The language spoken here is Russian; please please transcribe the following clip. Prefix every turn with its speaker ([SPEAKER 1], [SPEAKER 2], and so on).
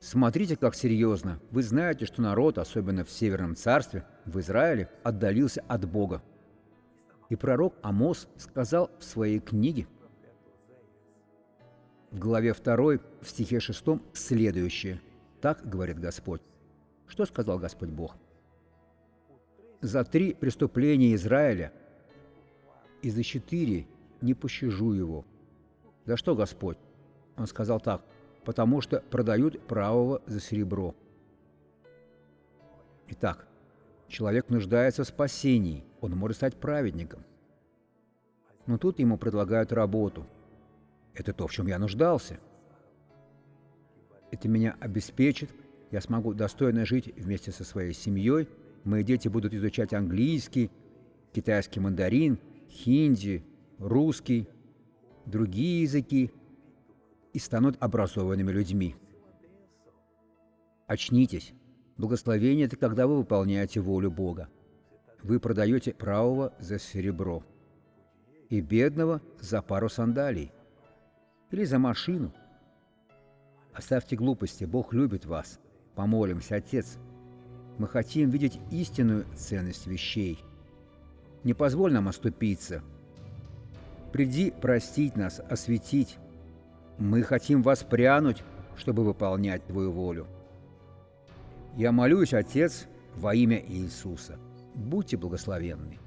[SPEAKER 1] Смотрите, как серьезно. Вы знаете, что народ, особенно в Северном царстве, в Израиле, отдалился от Бога. И пророк Амос сказал в своей книге, в главе 2, в стихе 6 следующее. Так говорит Господь. Что сказал Господь Бог? «За 3 преступления Израиля и за 4 не пощажу его». За что, Господь? Он сказал так: потому что продают правого за серебро. Итак, человек нуждается в спасении, он может стать праведником. Но тут ему предлагают работу. Это то, в чем я нуждался. Это меня обеспечит, я смогу достойно жить вместе со своей семьей, мои дети будут изучать английский, китайский мандарин, хинди, русский, другие языки и станут образованными людьми. Очнитесь. Благословение – это когда вы выполняете волю Бога. Вы продаете правого за серебро и бедного за пару сандалий или за машину. Оставьте глупости, Бог любит вас. Помолимся, Отец. Мы хотим видеть истинную ценность вещей. Не позволь нам оступиться. Приди простить нас, осветить. Мы хотим воспрянуть, чтобы выполнять Твою волю. Я молюсь, Отец, во имя Иисуса. Будьте благословенны.